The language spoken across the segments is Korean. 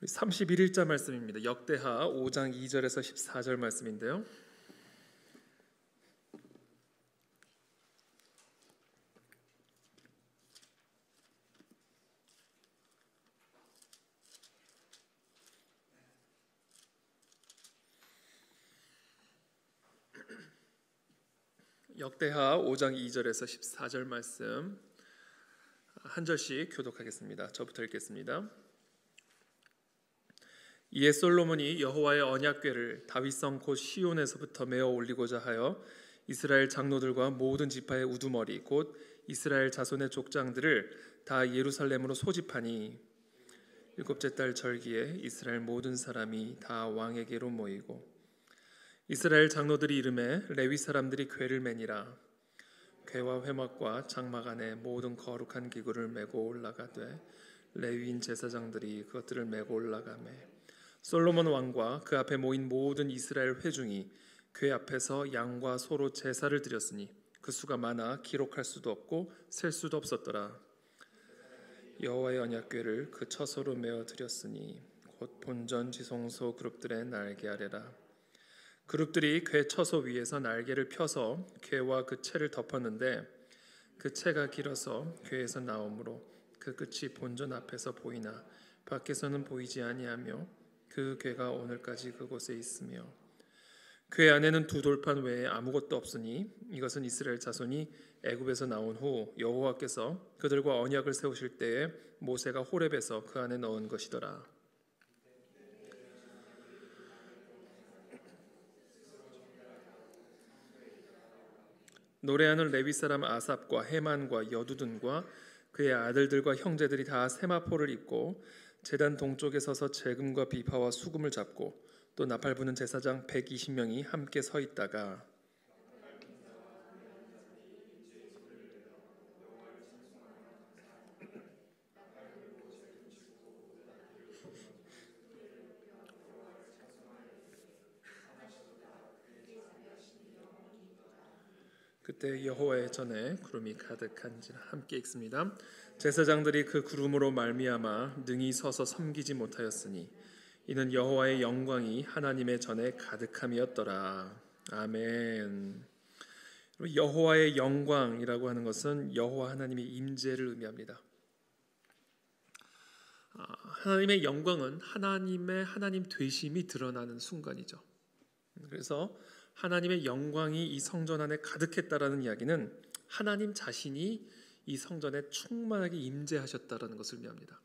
31일자 말씀입니다. 역대하 5장 2절에서 14절 말씀인데요. 역대하 5장 2절에서 14절 말씀 한 절씩 교독하겠습니다. 저부터 읽겠습니다. 이에 솔로몬이 여호와의 언약궤를 다윗성 곧 시온에서부터 메어 올리고자 하여 이스라엘 장로들과 모든 지파의 우두머리 곧 이스라엘 자손의 족장들을 다 예루살렘으로 소집하니 일곱째 달 절기에 이스라엘 모든 사람이 다 왕에게로 모이고 이스라엘 장로들이 이름에 레위 사람들이 궤를 매니라. 궤와 회막과 장막 안에 모든 거룩한 기구를 메고 올라가되 레위인 제사장들이 그것들을 메고 올라가매 솔로몬 왕과 그 앞에 모인 모든 이스라엘 회중이 궤 앞에서 양과 소로 제사를 드렸으니 그 수가 많아 기록할 수도 없고 셀 수도 없었더라. 여호와의 언약궤를 그 처소로 메어 드렸으니 곧 본전 지성소 그룹들의 날개 아래라. 그룹들이 궤 처소 위에서 날개를 펴서 궤와 그 채를 덮었는데 그 채가 길어서 궤에서 나오므로 그 끝이 본전 앞에서 보이나 밖에서는 보이지 아니하며 그 궤가 오늘까지 그곳에 있으며 궤 안에는 두 돌판 외에 아무것도 없으니 이것은 이스라엘 자손이 애굽에서 나온 후 여호와께서 그들과 언약을 세우실 때에 모세가 호렙에서 그 안에 넣은 것이더라. 노래하는 레위 사람 아삽과 헤만과 여두둔과 그의 아들들과 형제들이 다 세마포를 입고 제단 동쪽에 서서 재금과 비파와 수금을 잡고 또 나팔 부는 제사장 120명이 함께 서 있다가 그때 여호와의 전에 구름이 가득한지라. 함께 읽습니다. 제사장들이 그 구름으로 말미암아 능히 서서 섬기지 못하였으니 이는 여호와의 영광이 하나님의 전에 가득함이었더라. 아멘. 여호와의 영광이라고 하는 것은 여호와 하나님의 임재를 의미합니다. 하나님의 영광은 하나님의 하나님 되심이 드러나는 순간이죠. 그래서 하나님의 영광이 이 성전 안에 가득했다라는 이야기는 하나님 자신이 이 성전에 충만하게 임재하셨다라는 것을 의미합니다.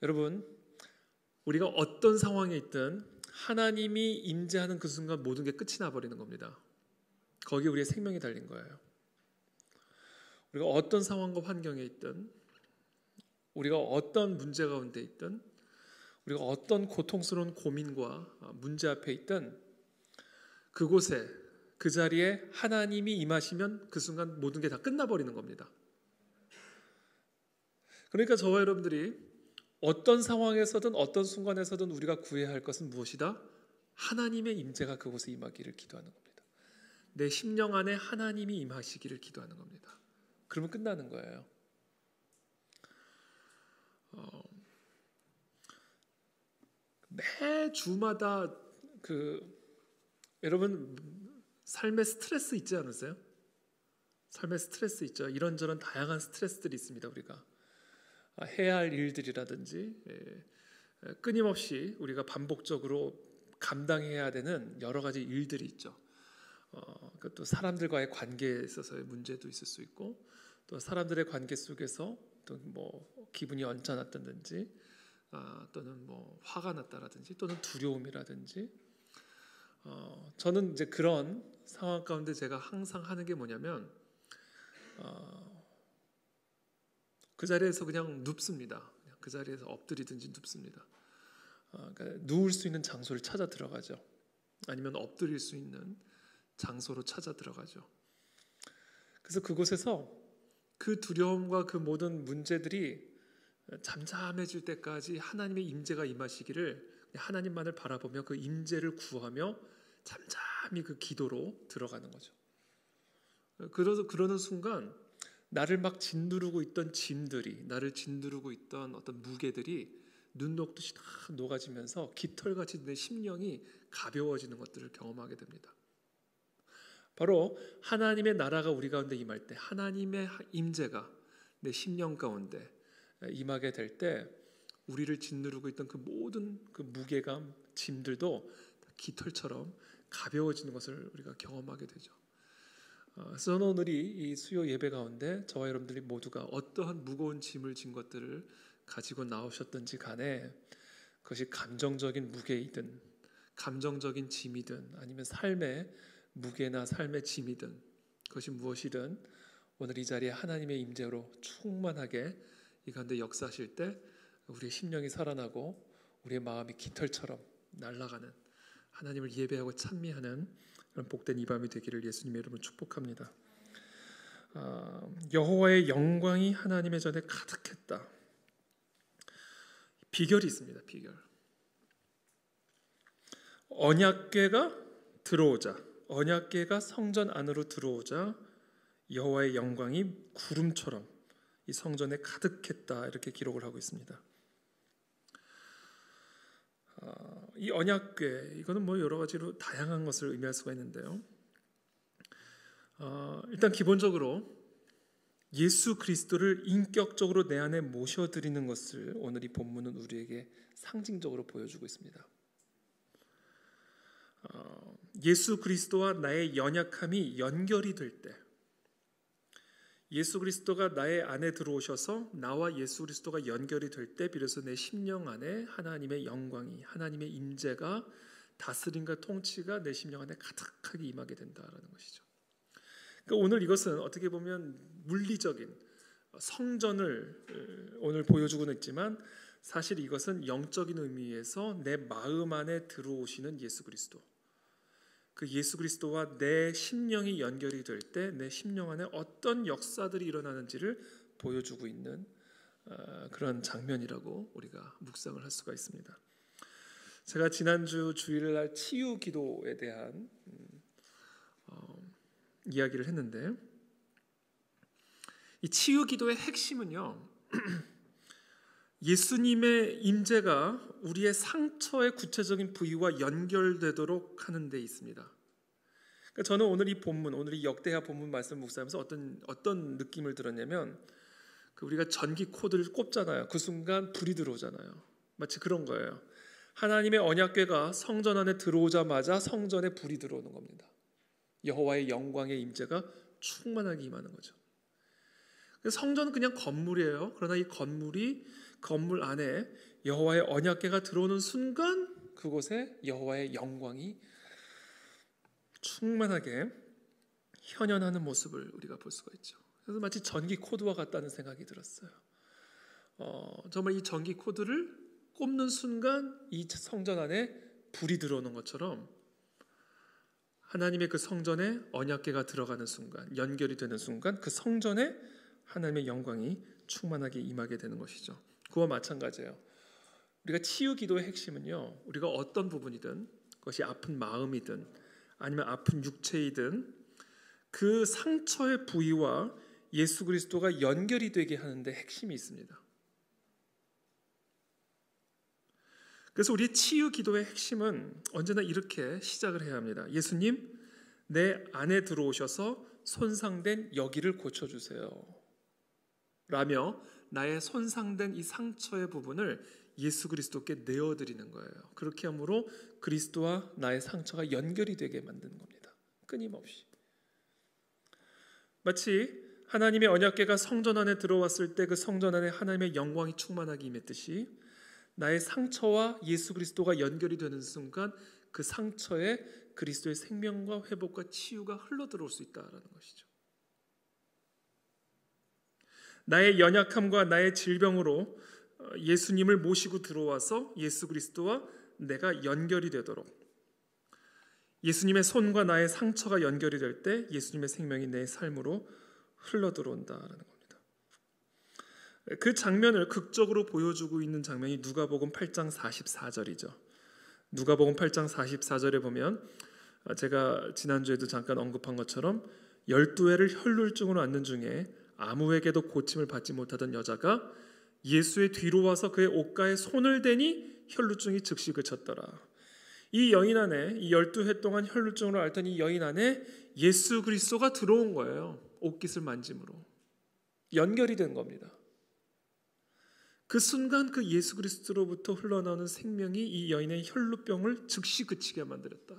여러분, 우리가 어떤 상황에 있든 하나님이 임재하는 그 순간 모든 게 끝이 나버리는 겁니다. 거기에 우리의 생명이 달린 거예요. 우리가 어떤 상황과 환경에 있든 우리가 어떤 문제 가운데 있든 우리가 어떤 고통스러운 고민과 문제 앞에 있든 그곳에 그 자리에 하나님이 임하시면 그 순간 모든 게 다 끝나버리는 겁니다. 그러니까 저와 여러분들이 어떤 상황에서든 어떤 순간에서든 우리가 구해야 할 것은 무엇이다? 하나님의 임재가 그곳에 임하기를 기도하는 겁니다. 내 심령 안에 하나님이 임하시기를 기도하는 겁니다. 그러면 끝나는 거예요. 매 주마다 여러분 삶의 스트레스 있지 않으세요? 삶의 스트레스 있죠. 이런저런 다양한 스트레스들이 있습니다. 우리가 해야 할 일들이라든지 끊임없이 우리가 반복적으로 감당해야 되는 여러 가지 일들이 있죠. 또 사람들과의 관계에 있어서의 문제도 있을 수 있고 또 사람들의 관계 속에서 또 뭐 기분이 언짢았다든지 또는 뭐 화가 났다라든지 또는 두려움이라든지 저는 이제 그런 상황 가운데 제가 항상 하는 게 뭐냐면 그 자리에서 그냥 눕습니다. 그냥 그 자리에서 엎드리든지 눕습니다. 그러니까 누울 수 있는 장소를 찾아 들어가죠. 아니면 엎드릴 수 있는 장소로 찾아 들어가죠. 그래서 그곳에서 그 두려움과 그 모든 문제들이 잠잠해질 때까지 하나님의 임재가 임하시기를 하나님만을 바라보며 그 임재를 구하며 잠잠히 그 기도로 들어가는 거죠. 그래서 그러는 순간 나를 막 짓누르고 있던 짐들이, 나를 짓누르고 있던 어떤 무게들이 눈 녹듯이 다 녹아지면서 깃털같이 내 심령이 가벼워지는 것들을 경험하게 됩니다. 바로 하나님의 나라가 우리 가운데 임할 때, 하나님의 임재가 내 심령 가운데 임하게 될 때, 우리를 짓누르고 있던 그 모든 그 무게감, 짐들도 깃털처럼 가벼워지는 것을 우리가 경험하게 되죠. 그래서 저는 오늘 이 수요 예배 가운데 저와 여러분들이 모두가 어떠한 무거운 짐을 진 것들을 가지고 나오셨든지 간에, 그것이 감정적인 무게이든 감정적인 짐이든 아니면 삶의 무게나 삶의 짐이든 그것이 무엇이든, 오늘 이 자리에 하나님의 임재로 충만하게 이 가운데 역사하실 때 우리의 심령이 살아나고 우리의 마음이 깃털처럼 날아가는, 하나님을 예배하고 찬미하는 그런 복된 이 밤이 되기를 예수님의 이름으로 축복합니다. 여호와의 영광이 하나님의 전에 가득했다. 비결이 있습니다. 비결. 언약궤가 들어오자, 언약궤가 성전 안으로 들어오자 여호와의 영광이 구름처럼 이 성전에 가득했다, 이렇게 기록을 하고 있습니다. 이 언약궤, 이거는 뭐 여러 가지로 다양한 것을 의미할 수가 있는데요. 일단 기본적으로 예수 그리스도를 인격적으로 내 안에 모셔드리는 것을 오늘 이 본문은 우리에게 상징적으로 보여주고 있습니다. 예수 그리스도와 나의 연약함이 연결이 될 때, 예수 그리스도가 나의 안에 들어오셔서 나와 예수 그리스도가 연결이 될 때, 비로소 내 심령 안에 하나님의 영광이, 하나님의 임재가, 다스림과 통치가 내 심령 안에 가득하게 임하게 된다라는 것이죠. 그러니까 오늘 이것은 어떻게 보면 물리적인 성전을 오늘 보여주고는 있지만, 사실 이것은 영적인 의미에서 내 마음 안에 들어오시는 예수 그리스도, 그 예수 그리스도와 내 심령이 연결이 될 때 내 심령 안에 어떤 역사들이 일어나는지를 보여주고 있는 그런 장면이라고 우리가 묵상을 할 수가 있습니다. 제가 지난주 주일날 치유 기도에 대한 이야기를 했는데, 이 치유 기도의 핵심은요, 예수님의 임재가 우리의 상처의 구체적인 부위와 연결되도록 하는 데 있습니다. 그러니까 저는 오늘 이 본문, 오늘 이 역대하 본문 말씀 묵상하면서 어떤 느낌을 들었냐면, 우리가 전기 코드를 꼽잖아요. 그 순간 불이 들어오잖아요. 마치 그런 거예요. 하나님의 언약궤가 성전 안에 들어오자마자 성전에 불이 들어오는 겁니다. 여호와의 영광의 임재가 충만하게 임하는 거죠. 성전은 그냥 건물이에요. 그러나 이 건물 안에 여호와의 언약궤가 들어오는 순간 그곳에 여호와의 영광이 충만하게 현현하는 모습을 우리가 볼 수가 있죠. 그래서 마치 전기 코드와 같다는 생각이 들었어요. 정말 이 전기 코드를 꼽는 순간 이 성전 안에 불이 들어오는 것처럼, 하나님의 그 성전에 언약궤가 들어가는 순간, 연결이 되는 순간 그 성전에 하나님의 영광이 충만하게 임하게 되는 것이죠. 그와 마찬가지예요. 우리가 치유 기도의 핵심은요, 우리가 어떤 부분이든, 그것이 아픈 마음이든 아니면 아픈 육체이든 그 상처의 부위와 예수 그리스도가 연결이 되게 하는데 핵심이 있습니다. 그래서 우리의 치유 기도의 핵심은 언제나 이렇게 시작을 해야 합니다. 예수님, 내 안에 들어오셔서 손상된 여기를 고쳐주세요 라며 나의 손상된 이 상처의 부분을 예수 그리스도께 내어드리는 거예요. 그렇게 함으로 그리스도와 나의 상처가 연결이 되게 만드는 겁니다. 끊임없이. 마치 하나님의 언약궤가 성전 안에 들어왔을 때 그 성전 안에 하나님의 영광이 충만하게 임했듯이, 나의 상처와 예수 그리스도가 연결이 되는 순간 그 상처에 그리스도의 생명과 회복과 치유가 흘러들어올 수 있다는 것이죠. 나의 연약함과 나의 질병으로 예수님을 모시고 들어와서 예수 그리스도와 내가 연결이 되도록, 예수님의 손과 나의 상처가 연결이 될 때 예수님의 생명이 내 삶으로 흘러들어온다는 겁니다. 그 장면을 극적으로 보여주고 있는 장면이 누가복음 8장 44절이죠. 누가복음 8장 44절에 보면, 제가 지난주에도 잠깐 언급한 것처럼 12회를 혈루증으로 앓는 중에 아무에게도 고침을 받지 못하던 여자가 예수의 뒤로 와서 그의 옷가에 손을 대니 혈루증이 즉시 그쳤더라. 이 여인 안에, 이 12해 동안 혈루증으로 앓던 이 여인 안에 예수 그리스도가 들어온 거예요. 옷깃을 만짐으로 연결이 된 겁니다. 그 순간 그 예수 그리스도로부터 흘러나오는 생명이 이 여인의 혈루병을 즉시 그치게 만들었다.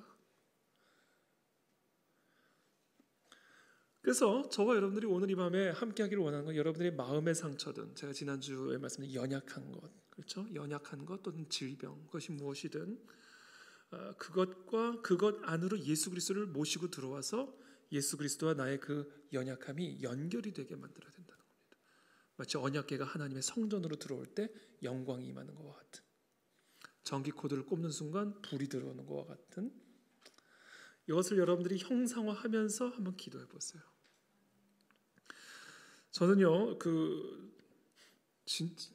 그래서 저와 여러분들이 오늘 이 밤에 함께하기를 원하는 건 여러분들의 마음의 상처든, 제가 지난주에 말씀드린 연약한 것, 그렇죠? 연약한 것 또는 질병, 그것이 무엇이든 그것과 그것 안으로 예수 그리스도를 모시고 들어와서 예수 그리스도와 나의 그 연약함이 연결이 되게 만들어야 된다는 겁니다. 마치 언약궤가 하나님의 성전으로 들어올 때 영광이 임하는 것과 같은, 전기 코드를 꼽는 순간 불이 들어오는 것과 같은, 이것을 여러분들이 형상화하면서 한번 기도해 보세요. 저는요,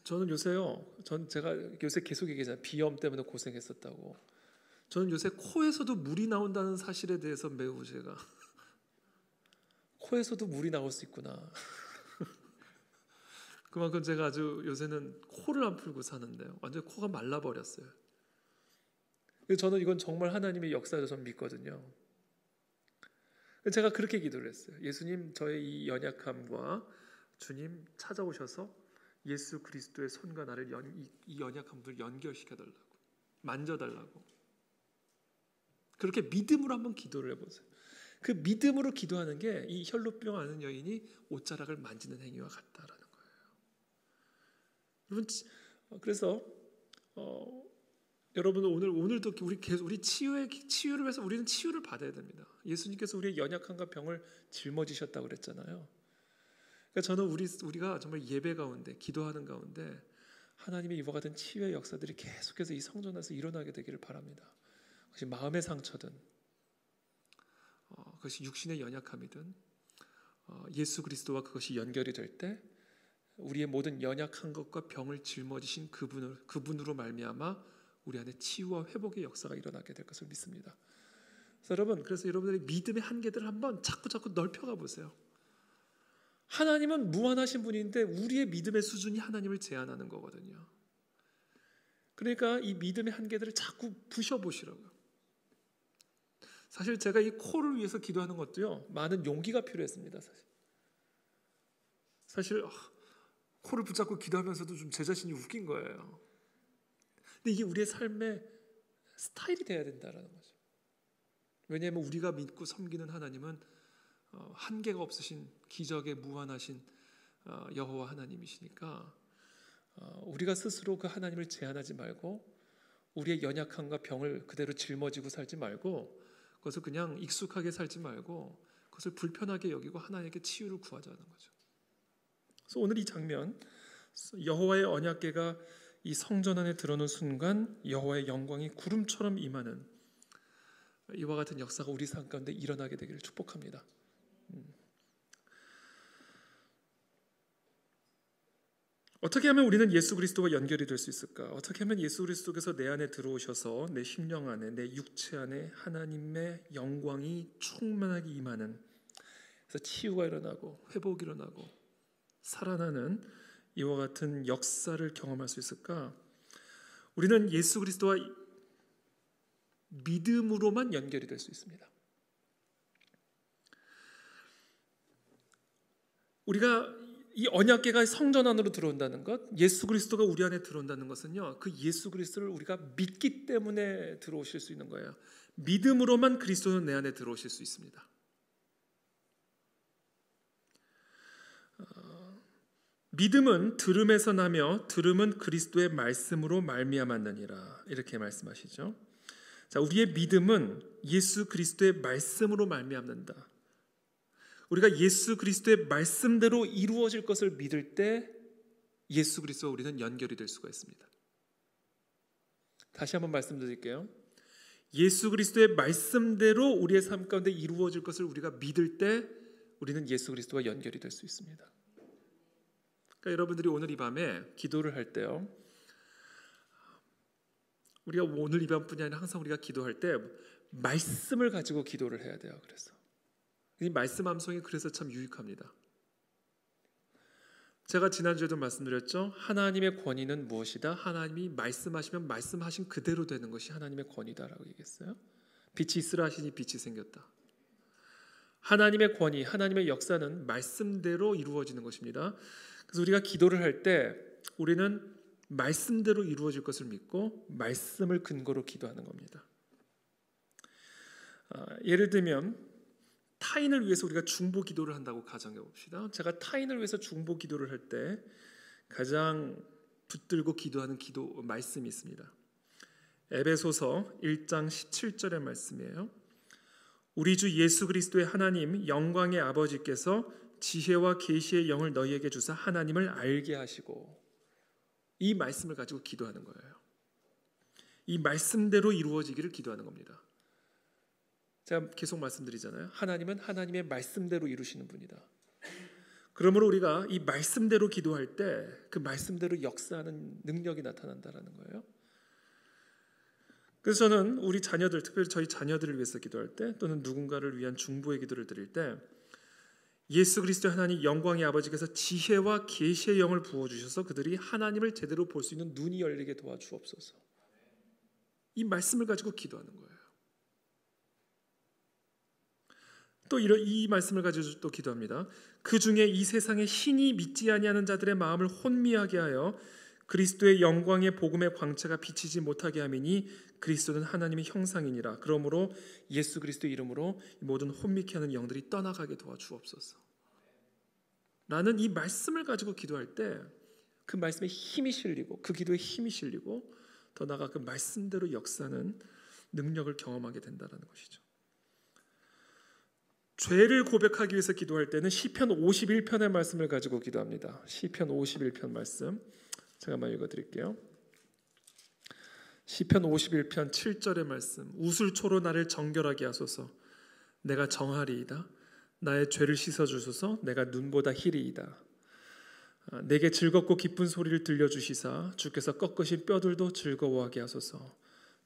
저는 요새요, 제가 요새 계속 얘기하잖아요. 비염 때문에 고생했었다고. 저는 요새 코에서도 물이 나온다는 사실에 대해서 매우 제가 코에서도 물이 나올 수 있구나. 그만큼 제가 아주 요새는 코를 안 풀고 사는데요. 완전 코가 말라버렸어요. 저는 이건 정말 하나님의 역사를 저는 믿거든요. 제가 그렇게 기도를 했어요. 예수님, 저의 이 연약함과 주님 찾아오셔서 예수 그리스도의 손과 나를 이 연약함을 연결시켜달라고, 만져달라고. 그렇게 믿음으로 한번 기도를 해보세요. 그 믿음으로 기도하는 게 이 혈루병 앓는 여인이 옷자락을 만지는 행위와 같다라는 거예요. 여러분, 그래서 여러분 오늘도 우리 치유를 위해서 우리는 치유를 받아야 됩니다. 예수님께서 우리의 연약함과 병을 짊어지셨다고 그랬잖아요. 그러니까 저는 우리가 정말 예배 가운데, 기도하는 가운데 하나님의 이와 같은 치유의 역사들이 계속해서 이 성전 안에서 일어나게 되기를 바랍니다. 그것이 마음의 상처든, 그것이 육신의 연약함이든, 예수 그리스도와 그것이 연결이 될 때 우리의 모든 연약한 것과 병을 짊어지신 그분으로 말미암아 우리 안에 치유와 회복의 역사가 일어나게 될 것을 믿습니다. 그래서 여러분들의 믿음의 한계들을 한번 자꾸 넓혀가 보세요. 하나님은 무한하신 분인데 우리의 믿음의 수준이 하나님을 제한하는 거거든요. 그러니까 이 믿음의 한계들을 자꾸 부셔보시라고요. 사실 제가 이 코를 위해서 기도하는 것도요, 많은 용기가 필요했습니다. 사실 코를 붙잡고 기도하면서도 좀 제 자신이 웃긴 거예요. 근데 이게 우리의 삶의 스타일이 돼야 된다는 거죠. 왜냐하면 우리가 믿고 섬기는 하나님은 한계가 없으신, 기적에 무한하신 여호와 하나님이시니까 우리가 스스로 그 하나님을 제한하지 말고 우리의 연약함과 병을 그대로 짊어지고 살지 말고, 그것을 그냥 익숙하게 살지 말고 그것을 불편하게 여기고 하나님께 치유를 구하자는 거죠. 그래서 오늘 이 장면, 여호와의 언약궤가 이 성전 안에 들어오는 순간 여호와의 영광이 구름처럼 임하는 이와 같은 역사가 우리 삶 가운데 일어나게 되기를 축복합니다. 어떻게 하면 우리는 예수 그리스도와 연결이 될 수 있을까? 어떻게 하면 예수 그리스도께서 내 안에 들어오셔서 내 심령 안에, 내 육체 안에 하나님의 영광이 충만하게 임하는, 그래서 치유가 일어나고 회복이 일어나고 살아나는 이와 같은 역사를 경험할 수 있을까? 우리는 예수 그리스도와 믿음으로만 연결이 될 수 있습니다. 우리가 이 언약궤가 성전 안으로 들어온다는 것, 예수 그리스도가 우리 안에 들어온다는 것은요, 그 예수 그리스도를 우리가 믿기 때문에 들어오실 수 있는 거예요. 믿음으로만 그리스도는 내 안에 들어오실 수 있습니다. 믿음은 들음에서 나며 들음은 그리스도의 말씀으로 말미암았느니라, 이렇게 말씀하시죠. 자, 우리의 믿음은 예수 그리스도의 말씀으로 말미암는다. 우리가 예수 그리스도의 말씀대로 이루어질 것을 믿을 때 예수 그리스도와 우리는 연결이 될 수가 있습니다. 다시 한번 말씀드릴게요. 예수 그리스도의 말씀대로 우리의 삶 가운데 이루어질 것을 우리가 믿을 때 우리는 예수 그리스도와 연결이 될 수 있습니다. 그러니까 여러분들이 오늘 이 밤에 기도를 할 때요, 우리가 오늘 이 밤뿐이 아니라 항상 우리가 기도할 때 말씀을 가지고 기도를 해야 돼요. 그래서 이 말씀 암송이 그래서 참 유익합니다. 제가 지난주에도 말씀드렸죠. 하나님의 권위는 무엇이다? 하나님이 말씀하시면 말씀하신 그대로 되는 것이 하나님의 권위다라고 얘기했어요. 빛이 있으라 하시니 빛이 생겼다. 하나님의 권위, 하나님의 역사는 말씀대로 이루어지는 것입니다. 그래서 우리가 기도를 할 때 우리는 말씀대로 이루어질 것을 믿고 말씀을 근거로 기도하는 겁니다. 예를 들면 타인을 위해서 우리가 중보 기도를 한다고 가정해 봅시다. 제가 타인을 위해서 중보 기도를 할 때 가장 붙들고 기도하는 기도 말씀이 있습니다. 에베소서 1장 17절의 말씀이에요. 우리 주 예수 그리스도의 하나님 영광의 아버지께서 지혜와 계시의 영을 너희에게 주사 하나님을 알게 하시고, 이 말씀을 가지고 기도하는 거예요. 이 말씀대로 이루어지기를 기도하는 겁니다. 제가 계속 말씀드리잖아요. 하나님은 하나님의 말씀대로 이루시는 분이다. 그러므로 우리가 이 말씀대로 기도할 때 그 말씀대로 역사하는 능력이 나타난다는 거예요. 그래서 저는 우리 자녀들, 특별히 저희 자녀들을 위해서 기도할 때, 또는 누군가를 위한 중보의 기도를 드릴 때, 예수 그리스도의 하나님 영광의 아버지께서 지혜와 계시의 영을 부어주셔서 그들이 하나님을 제대로 볼 수 있는 눈이 열리게 도와주옵소서. 이 말씀을 가지고 기도하는 거예요. 또 이 말씀을 가지고 또 기도합니다. 그 중에 이 세상에 신이 믿지 아니하는 자들의 마음을 혼미하게 하여 그리스도의 영광의 복음의 광채가 비치지 못하게 함이니 그리스도는 하나님의 형상이니라. 그러므로 예수 그리스도의 이름으로 모든 혼미케 하는 영들이 떠나가게 도와주옵소서. 라는 이 말씀을 가지고 기도할 때 그 말씀에 힘이 실리고, 그 기도에 힘이 실리고, 더 나아가 그 말씀대로 역사는 능력을 경험하게 된다는 것이죠. 죄를 고백하기 위해서 기도할 때는 시편 51편의 말씀을 가지고 기도합니다. 시편 51편 말씀 제가 한번 읽어드릴게요. 시편 51편 7절의 말씀. 우슬초로 나를 정결하게 하소서. 내가 정하리이다. 나의 죄를 씻어주소서. 내가 눈보다 희리이다. 내게 즐겁고 기쁜 소리를 들려주시사 주께서 꺾으신 뼈들도 즐거워하게 하소서.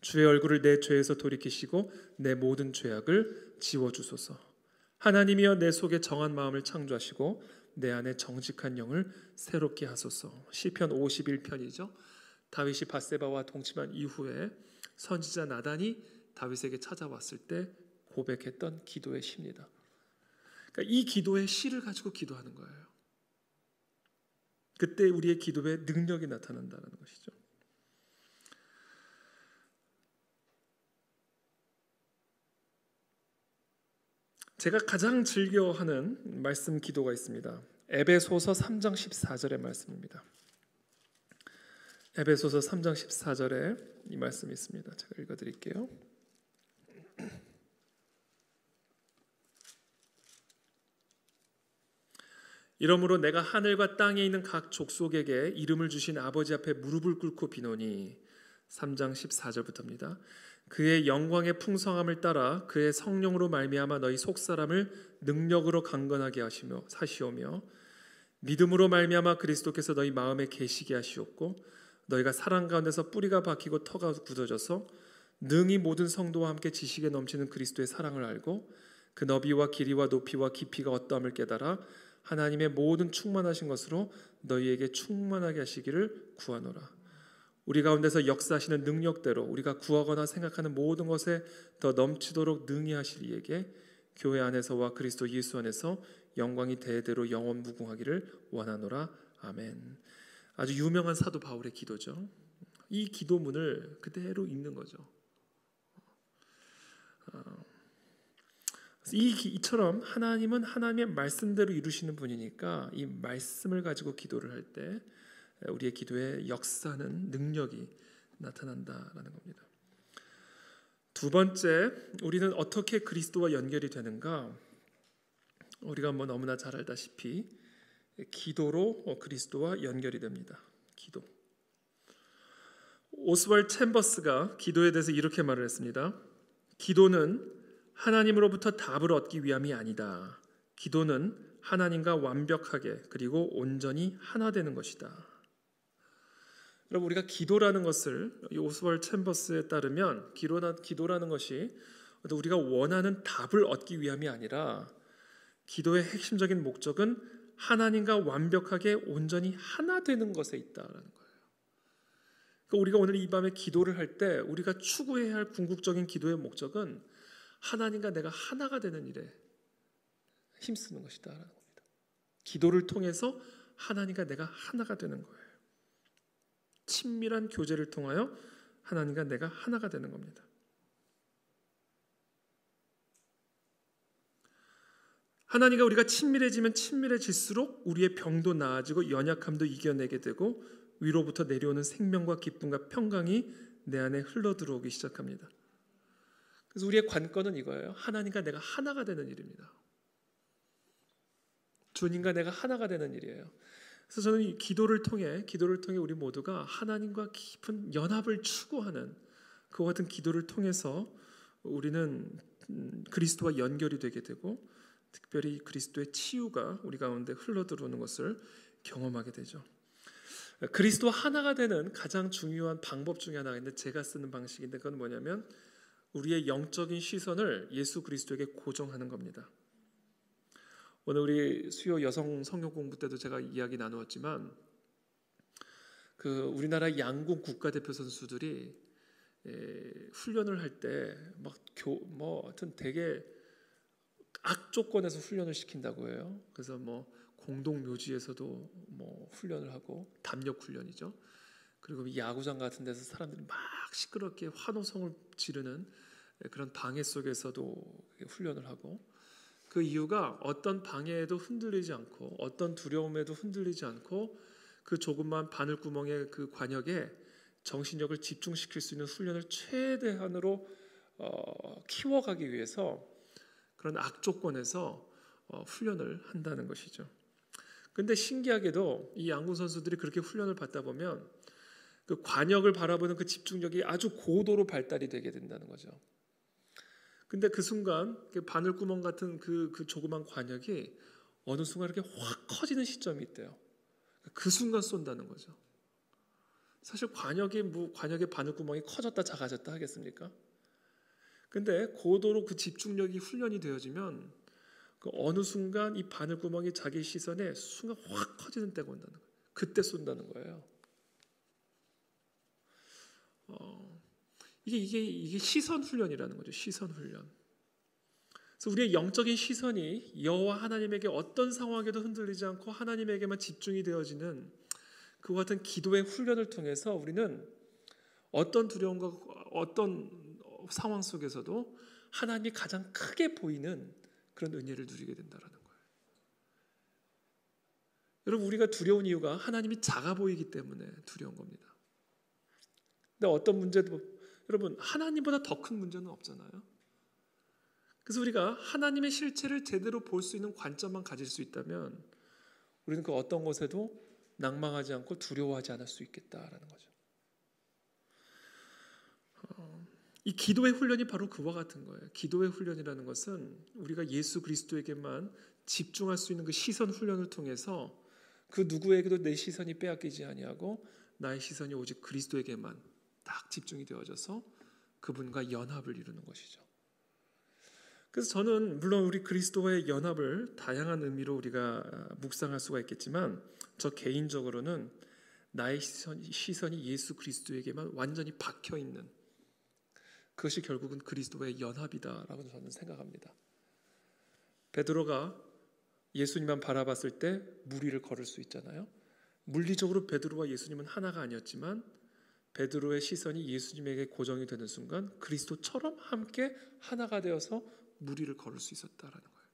주의 얼굴을 내 죄에서 돌이키시고 내 모든 죄악을 지워주소서. 하나님이여 내 속에 정한 마음을 창조하시고 내 안에 정직한 영을 새롭게 하소서. 시편 51편이죠. 다윗이 밧세바와 동침한 이후에 선지자 나단이 다윗에게 찾아왔을 때 고백했던 기도의 시입니다. 그러니까 이 기도의 시를 가지고 기도하는 거예요. 그때 우리의 기도에 능력이 나타난다는 것이죠. 제가 가장 즐겨하는 말씀 기도가 있습니다. 에베소서 3장 14절의 말씀입니다. 에베소서 3장 14절에 이 말씀이 있습니다. 제가 읽어드릴게요. 이러므로 내가 하늘과 땅에 있는 각 족속에게 이름을 주신 아버지 앞에 무릎을 꿇고 비노니, 3장 14절부터입니다. 그의 영광의 풍성함을 따라 그의 성령으로 말미암아 너희 속사람을 능력으로 강건하게 하시오며 믿음으로 말미암아 그리스도께서 너희 마음에 계시게 하시옵고 너희가 사랑 가운데서 뿌리가 박히고 터가 굳어져서 능히 모든 성도와 함께 지식에 넘치는 그리스도의 사랑을 알고 그 너비와 길이와 높이와 깊이가 어떠함을 깨달아 하나님의 모든 충만하신 것으로 너희에게 충만하게 하시기를 구하노라. 우리 가운데서 역사하시는 능력대로 우리가 구하거나 생각하는 모든 것에 더 넘치도록 능히 하실 이에게 교회 안에서와 그리스도 예수 안에서 영광이 대대로 영원 무궁하기를 원하노라. 아멘. 아주 유명한 사도 바울의 기도죠. 이 기도문을 그대로 읽는 거죠. 이처럼 하나님은 하나님의 말씀대로 이루시는 분이니까 이 말씀을 가지고 기도를 할 때 우리의 기도에 역사는 능력이 나타난다라는 겁니다. 두 번째, 우리는 어떻게 그리스도와 연결이 되는가? 우리가 뭐 너무나 잘 알다시피 기도로 그리스도와 연결이 됩니다. 기도. 오스왈드 챔버스가 기도에 대해서 이렇게 말을 했습니다. 기도는 하나님으로부터 답을 얻기 위함이 아니다. 기도는 하나님과 완벽하게 그리고 온전히 하나 되는 것이다. 여러분, 우리가 기도라는 것을 오스왈드 챔버스에 따르면 기도라는 것이 우리가 원하는 답을 얻기 위함이 아니라 기도의 핵심적인 목적은 하나님과 완벽하게 온전히 하나 되는 것에 있다라는 거예요. 그러니까 우리가 오늘 이 밤에 기도를 할 때 우리가 추구해야 할 궁극적인 기도의 목적은 하나님과 내가 하나가 되는 일에 힘쓰는 것이다라는 겁니다. 기도를 통해서 하나님과 내가 하나가 되는 거예요. 친밀한 교제를 통하여 하나님과 내가 하나가 되는 겁니다. 하나님과 우리가 친밀해지면 친밀해질수록 우리의 병도 나아지고 연약함도 이겨내게 되고 위로부터 내려오는 생명과 기쁨과 평강이 내 안에 흘러들어오기 시작합니다. 그래서 우리의 관건은 이거예요. 하나님과 내가 하나가 되는 일입니다. 주님과 내가 하나가 되는 일이에요. 그래서 저는 이 기도를 통해 우리 모두가 하나님과 깊은 연합을 추구하는 그와 같은 기도를 통해서 우리는 그리스도와 연결이 되게 되고 특별히 그리스도의 치유가 우리 가운데 흘러들어오는 것을 경험하게 되죠. 그리스도와 하나가 되는 가장 중요한 방법 중에 하나가 있는데 제가 쓰는 방식인데 그건 뭐냐면 우리의 영적인 시선을 예수 그리스도에게 고정하는 겁니다. 오늘 우리 수요 여성 성경 공부 때도 제가 이야기 나누었지만 우리나라 양궁 국가대표 선수들이 훈련을 할 때 하여튼 되게 악조건에서 훈련을 시킨다고 해요. 그래서 공동묘지에서도 훈련을 하고 담력 훈련이죠. 그리고 야구장 같은 데서 사람들이 막 시끄럽게 환호성을 지르는 그런 방해 속에서도 훈련을 하고 그 이유가 어떤 방해에도 흔들리지 않고 어떤 두려움에도 흔들리지 않고 그 조그만 바늘구멍의 그 관역에 정신력을 집중시킬 수 있는 훈련을 최대한으로 키워가기 위해서 그런 악조건에서 훈련을 한다는 것이죠. 근데 신기하게도 이 양궁 선수들이 그렇게 훈련을 받다 보면 그 관역을 바라보는 그 집중력이 아주 고도로 발달이 되게 된다는 거죠. 근데 그 순간 그 바늘구멍 같은 그 조그만 관역이 어느 순간 이렇게 확 커지는 시점이 있대요. 그 순간 쏜다는 거죠. 사실 관역의 바늘구멍이 커졌다 작아졌다 하겠습니까? 근데 고도로 그 집중력이 훈련이 되어지면 그 어느 순간 이 바늘구멍이 자기 시선에 순간 확 커지는 때가 온다는 거예요. 그때 쏜다는 거예요. 이게 시선 훈련이라는 거죠. 시선 훈련. 그래서 우리의 영적인 시선이 여호와 하나님에게 어떤 상황에도 흔들리지 않고 하나님에게만 집중이 되어지는 그와 같은 기도의 훈련을 통해서 우리는 어떤 두려움과 어떤 상황 속에서도 하나님이 가장 크게 보이는 그런 은혜를 누리게 된다는 거예요. 여러분 우리가 두려운 이유가 하나님이 작아 보이기 때문에 두려운 겁니다. 근데 어떤 문제도 여러분 하나님보다 더 큰 문제는 없잖아요. 그래서 우리가 하나님의 실체를 제대로 볼 수 있는 관점만 가질 수 있다면 우리는 그 어떤 것에도 낭망하지 않고 두려워하지 않을 수 있겠다라는 거죠. 이 기도의 훈련이 바로 그와 같은 거예요. 기도의 훈련이라는 것은 우리가 예수 그리스도에게만 집중할 수 있는 그 시선 훈련을 통해서 그 누구에게도 내 시선이 빼앗기지 아니하고 나의 시선이 오직 그리스도에게만 딱 집중이 되어져서 그분과 연합을 이루는 것이죠. 그래서 저는 물론 우리 그리스도와의 연합을 다양한 의미로 우리가 묵상할 수가 있겠지만 저 개인적으로는 나의 시선이 예수 그리스도에게만 완전히 박혀 있는 그것이 결국은 그리스도와의 연합이다라고 저는 생각합니다. 베드로가 예수님만 바라봤을 때 물 위를 걸을 수 있잖아요. 물리적으로 베드로와 예수님은 하나가 아니었지만 베드로의 시선이 예수님에게 고정이 되는 순간 그리스도처럼 함께 하나가 되어서 물 위를 걸을 수 있었다라는 거예요.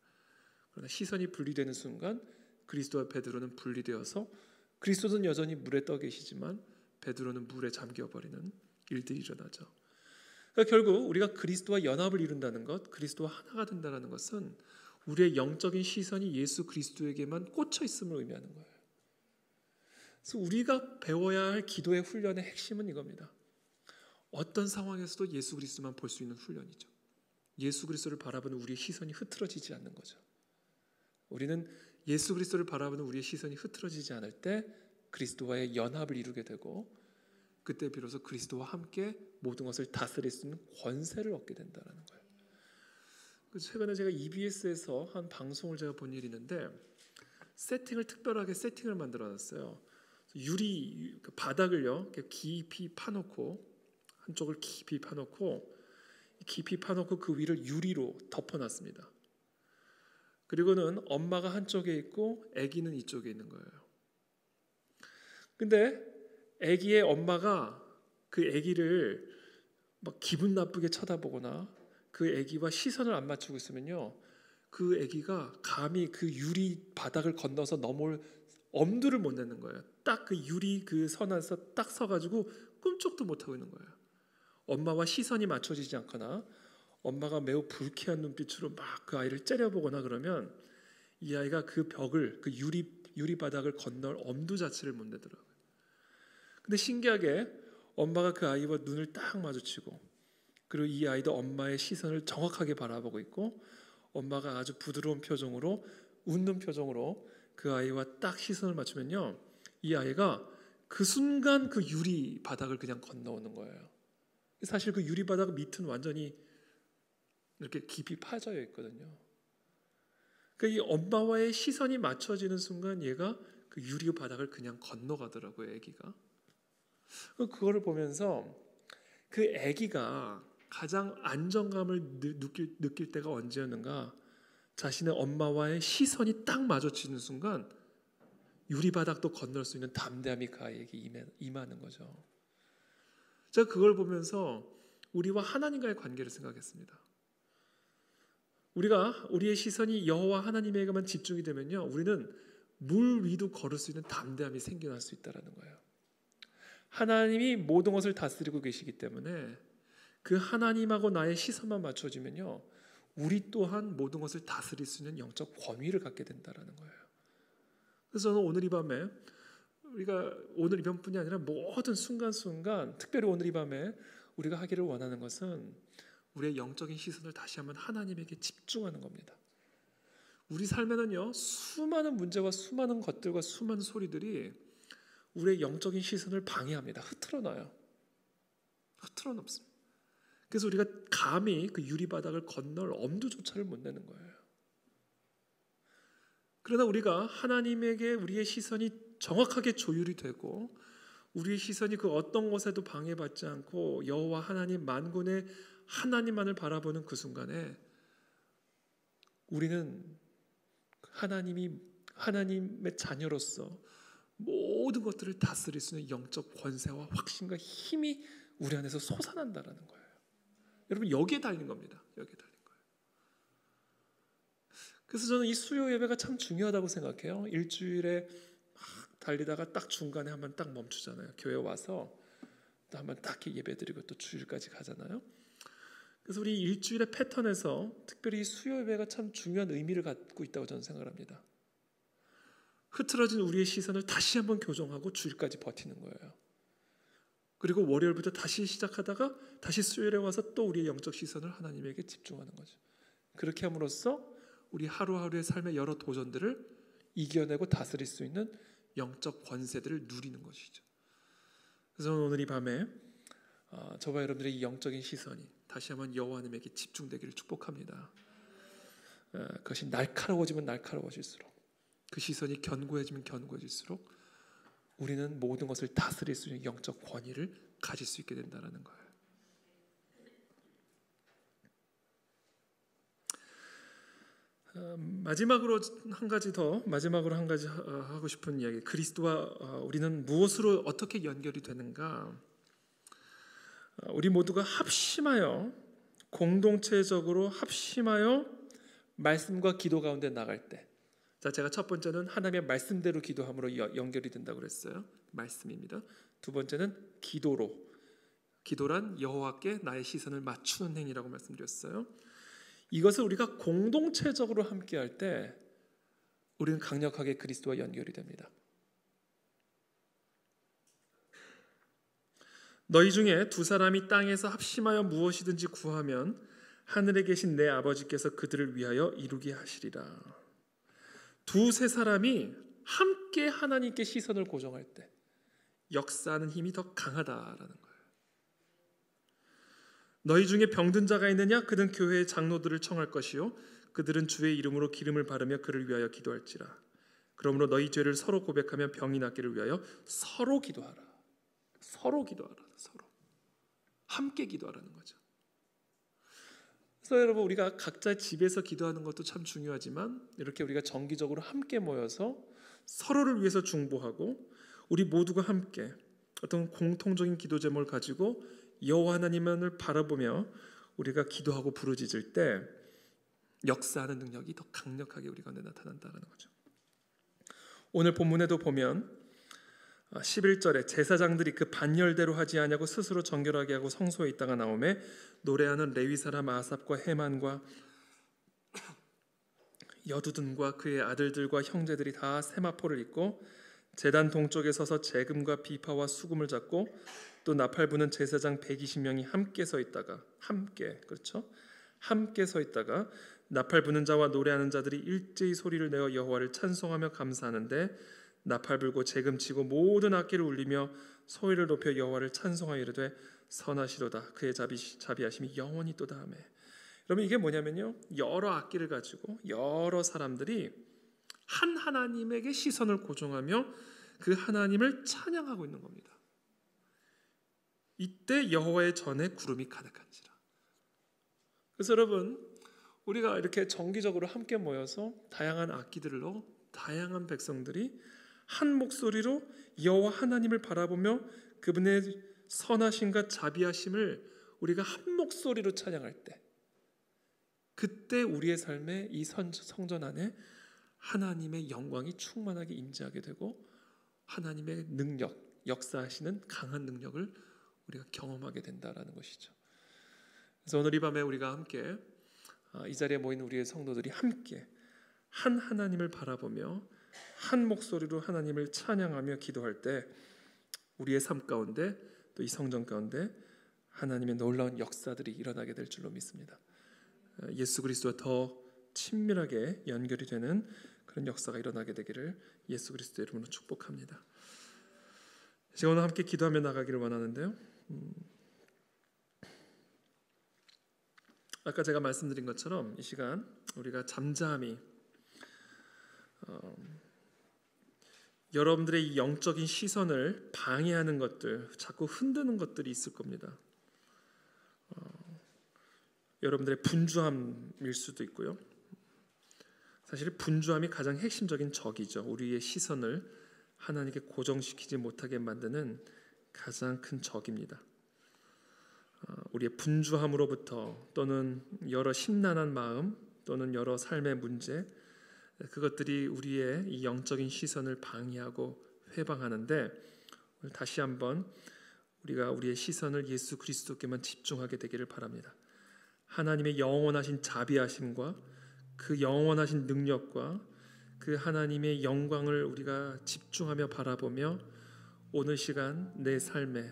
그러나 시선이 분리되는 순간 그리스도와 베드로는 분리되어서 그리스도는 여전히 물에 떠 계시지만 베드로는 물에 잠겨버리는 일들이 일어나죠. 그러니까 결국 우리가 그리스도와 연합을 이룬다는 것, 그리스도와 하나가 된다는 것은 우리의 영적인 시선이 예수 그리스도에게만 꽂혀 있음을 의미하는 거예요. 그래서 우리가 배워야 할 기도의 훈련의 핵심은 이겁니다. 어떤 상황에서도 예수 그리스도만 볼 수 있는 훈련이죠. 예수 그리스도를 바라보는 우리의 시선이 흐트러지지 않는 거죠. 우리는 예수 그리스도를 바라보는 우리의 시선이 흐트러지지 않을 때 그리스도와의 연합을 이루게 되고 그때 비로소 그리스도와 함께 모든 것을 다스릴 수 있는 권세를 얻게 된다는 거예요. 최근에 제가 EBS에서 한 방송을 제가 본 일이 있는데 특별하게 세팅을 만들어놨어요. 유리 그 바닥을요 깊이 파놓고, 한쪽을 깊이 파놓고 그 위를 유리로 덮어놨습니다. 그리고는 엄마가 한쪽에 있고 아기는 이쪽에 있는 거예요. 근데 아기의 엄마가 그 아기를 막 기분 나쁘게 쳐다보거나 그 아기와 시선을 안 맞추고 있으면요, 그 아기가 감히 그 유리 바닥을 건너서 넘어올 엄두를 못 내는 거예요. 딱 그 유리 그 선 안에서 딱 서가지고 꿈쩍도 못 하고 있는 거예요. 엄마와 시선이 맞춰지지 않거나 엄마가 매우 불쾌한 눈빛으로 막 그 아이를 째려보거나 그러면 이 아이가 그 벽을, 그 유리 바닥을 건널 엄두 자체를 못 내더라고요. 근데 신기하게 엄마가 그 아이와 눈을 딱 마주치고, 그리고 이 아이도 엄마의 시선을 정확하게 바라보고 있고, 엄마가 아주 부드러운 표정으로, 웃는 표정으로 그 아이와 딱 시선을 맞추면요, 이 아이가 그 순간 그 유리 바닥을 그냥 건너오는 거예요. 사실 그 유리 바닥 밑은 완전히 이렇게 깊이 파져 있거든요. 그러니까 이 엄마와의 시선이 맞춰지는 순간 얘가 그 유리 바닥을 그냥 건너가더라고요, 아기가. 그거를 보면서 그 아기가 가장 안정감을 느낄 때가 언제였는가? 자신의 엄마와의 시선이 딱 마주치는 순간 유리바닥도 건널 수 있는 담대함이 그 아이에게 임하는 거죠. 제가 그걸 보면서 우리와 하나님과의 관계를 생각했습니다. 우리의 시선이 여호와 하나님에게만 집중이 되면요, 우리는 물 위도 걸을 수 있는 담대함이 생겨날 수 있다는 거예요. 하나님이 모든 것을 다스리고 계시기 때문에 그 하나님하고 나의 시선만 맞춰지면요, 우리 또한 모든 것을 다스릴 수 있는 영적 권위를 갖게 된다는 거예요. 그래서 저는 오늘 이 밤에 우리가 오늘 이 밤뿐이 아니라 모든 순간순간, 특별히 오늘 이 밤에 우리가 하기를 원하는 것은 우리의 영적인 시선을 다시 한번 하나님에게 집중하는 겁니다. 우리 삶에는요, 수많은 문제와 수많은 것들과 수많은 소리들이 우리의 영적인 시선을 방해합니다. 흐트러놔요. 흐트러놓습니다. 그래서 우리가 감히 그 유리바닥을 건널 엄두조차를 못 내는 거예요. 그러나 우리가 하나님에게 우리의 시선이 정확하게 조율이 되고, 우리의 시선이 그 어떤 것에도 방해받지 않고 여호와 하나님 만군의 하나님만을 바라보는 그 순간에 우리는 하나님의 자녀로서 모든 것들을 다스릴 수 있는 영적 권세와 확신과 힘이 우리 안에서 솟아난다는 거예요. 여러분, 여기에 달린 겁니다. 여기에 달린 거예요. 그래서 저는 이 수요 예배가 참 중요하다고 생각해요. 일주일에 막 달리다가 딱 중간에 한번 딱 멈추잖아요. 교회 와서 또 한번 딱 예배드리고 또 주일까지 가잖아요. 그래서 우리 일주일의 패턴에서 특별히 수요 예배가 참 중요한 의미를 갖고 있다고 저는 생각합니다. 흐트러진 우리의 시선을 다시 한번 교정하고 주일까지 버티는 거예요. 그리고 월요일부터 다시 시작하다가 다시 수요일에 와서 또 우리의 영적 시선을 하나님에게 집중하는 거죠. 그렇게 함으로써 우리 하루하루의 삶의 여러 도전들을 이겨내고 다스릴 수 있는 영적 권세들을 누리는 것이죠. 그래서 오늘 이 밤에 저와 여러분들의 이 영적인 시선이 다시 한번 여호와 하나님에게 집중되기를 축복합니다. 그것이 날카로워지면 날카로워질수록, 그 시선이 견고해지면 견고해질수록 우리는 모든 것을 다스릴 수 있는 영적 권위를 가질 수 있게 된다는 거예요. 마지막으로 한 가지 하고 싶은 이야기. 그리스도와 우리는 무엇으로 어떻게 연결이 되는가? 우리 모두가 합심하여, 공동체적으로 합심하여 말씀과 기도 가운데 나갈 때, 자, 제가 첫 번째는 하나님의 말씀대로 기도함으로 연결이 된다고 그랬어요. 말씀입니다. 두 번째는 기도란 여호와께 나의 시선을 맞추는 행위라고 말씀드렸어요. 이것을 우리가 공동체적으로 함께할 때 우리는 강력하게 그리스도와 연결이 됩니다. 너희 중에 두 사람이 땅에서 합심하여 무엇이든지 구하면 하늘에 계신 내 아버지께서 그들을 위하여 이루게 하시리라. 두세 사람이 함께 하나님께 시선을 고정할 때 역사하는 힘이 더 강하다라는 거예요. 너희 중에 병든 자가 있느냐? 그는 교회의 장로들을 청할 것이요, 그들은 주의 이름으로 기름을 바르며 그를 위하여 기도할지라. 그러므로 너희 죄를 서로 고백하며 병이 낫기를 위하여 서로 기도하라. 서로 기도하라. 서로 함께 기도하라는 거죠. 그래서 여러분, 우리가 각자 집에서 기도하는 것도 참 중요하지만 이렇게 우리가 정기적으로 함께 모여서 서로를 위해서 중보하고 우리 모두가 함께 어떤 공통적인 기도 제목을 가지고 여호와 하나님을 바라보며 우리가 기도하고 부르짖을 때 역사하는 능력이 더 강력하게 우리 가운데 나타난다는 거죠. 오늘 본문에도 보면 11절에 제사장들이 그 반열대로 하지 아니하고 스스로 정결하게 하고 성소에 있다가 나오매 노래하는 레위 사람 아삽과 헤만과 여두둔과 그의 아들들과 형제들이 다 세마포를 입고 제단 동쪽에 서서 재금과 비파와 수금을 잡고 또 나팔 부는 제사장 120명이 함께 서 있다가 함께 서 있다가 나팔 부는 자와 노래하는 자들이 일제히 소리를 내어 여호와를 찬송하며 감사하는데 나팔 불고 재금 치고 모든 악기를 울리며 소리를 높여 여호와를 찬송하여 이르되 선하시로다 그의 자비하심이 영원히 또다 하매. 여러분, 이게 뭐냐면요, 여러 악기를 가지고 여러 사람들이 한 하나님에게 시선을 고정하며 그 하나님을 찬양하고 있는 겁니다. 이때 여호와의 전에 구름이 가득한지라. 그래서 여러분, 우리가 이렇게 정기적으로 함께 모여서 다양한 악기들로 다양한 백성들이 한 목소리로 여호와 하나님을 바라보며 그분의 선하심과 자비하심을 우리가 한 목소리로 찬양할 때, 그때 우리의 삶에 이 성전 안에 하나님의 영광이 충만하게 임재하게 되고 하나님의 능력, 역사하시는 강한 능력을 우리가 경험하게 된다라는 것이죠. 그래서 오늘 이 밤에 우리가 함께 이 자리에 모인 우리의 성도들이 함께 한 하나님을 바라보며 한 목소리로 하나님을 찬양하며 기도할 때 우리의 삶 가운데 또 이 성전 가운데 하나님의 놀라운 역사들이 일어나게 될 줄로 믿습니다. 예수 그리스도와 더 친밀하게 연결이 되는 그런 역사가 일어나게 되기를 예수 그리스도의 이름으로 축복합니다. 제가 오늘 함께 기도하며 나가기를 원하는데요, 아까 제가 말씀드린 것처럼 이 시간 우리가 잠잠히 여러분들의 이 영적인 시선을 방해하는 것들, 자꾸 흔드는 것들이 있을 겁니다. 여러분들의 분주함일 수도 있고요. 사실 분주함이 가장 핵심적인 적이죠. 우리의 시선을 하나님께 고정시키지 못하게 만드는 가장 큰 적입니다. 우리의 분주함으로부터 또는 여러 심란한 마음 또는 여러 삶의 문제, 그것들이 우리의 이 영적인 시선을 방해하고 회방하는데, 다시 한번 우리가 우리의 시선을 예수 그리스도께만 집중하게 되기를 바랍니다. 하나님의 영원하신 자비하심과 그 영원하신 능력과 그 하나님의 영광을 우리가 집중하며 바라보며 오늘 시간 내 삶에,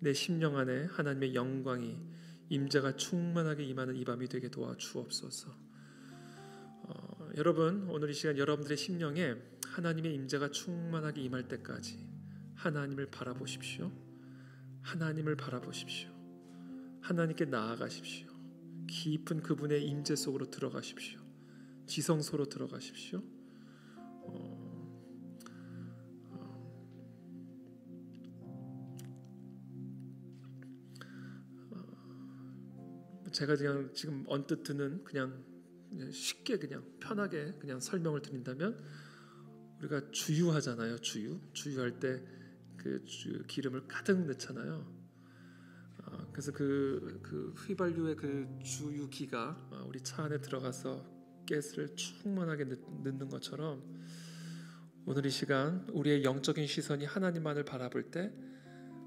내 심령 안에 하나님의 영광이 임재가 충만하게 임하는 이 밤이 되게 도와주옵소서. 여러분, 오늘 이 시간 여러분들의 심령에 하나님의 임재가 충만하게 임할 때까지 하나님을 바라보십시오. 하나님을 바라보십시오. 하나님께 나아가십시오. 깊은 그분의 임재 속으로 들어가십시오. 지성소로 들어가십시오. 제가 그냥 지금 언뜻 드는 그냥 쉽게 그냥 편하게 그냥 설명을 드린다면, 우리가 주유하잖아요. 주유할 때 그 기름을 가득 넣잖아요. 그래서 그 휘발유의 그 주유기가 우리 차 안에 들어가서 가스를 충만하게 넣는 것처럼, 오늘 이 시간 우리의 영적인 시선이 하나님만을 바라볼 때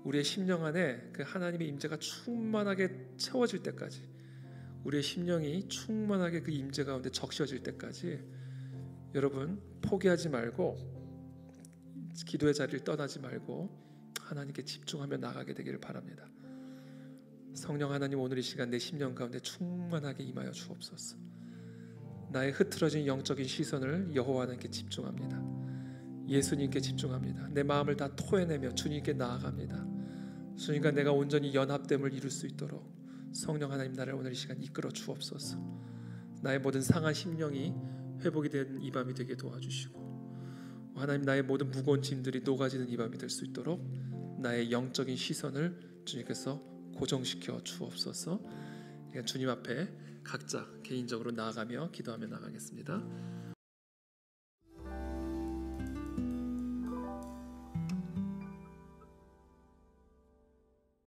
우리의 심령 안에 그 하나님의 임재가 충만하게 채워질 때까지, 우리의 심령이 충만하게 그 임재 가운데 적셔질 때까지 여러분 포기하지 말고, 기도의 자리를 떠나지 말고 하나님께 집중하며 나가게 되기를 바랍니다. 성령 하나님, 오늘 이 시간 내 심령 가운데 충만하게 임하여 주옵소서. 나의 흐트러진 영적인 시선을 여호와 하나님께 집중합니다. 예수님께 집중합니다. 내 마음을 다 토해내며 주님께 나아갑니다. 주님과 내가 온전히 연합됨을 이룰 수 있도록 성령 하나님, 나를 오늘 이 시간 이끌어 주옵소서. 나의 모든 상한 심령이 회복이 된 이 밤이 되게 도와주시고 하나님, 나의 모든 무거운 짐들이 녹아지는 이 밤이 될 수 있도록 나의 영적인 시선을 주님께서 고정시켜 주옵소서. 주님 앞에 각자 개인적으로 나아가며 기도하며 나가겠습니다.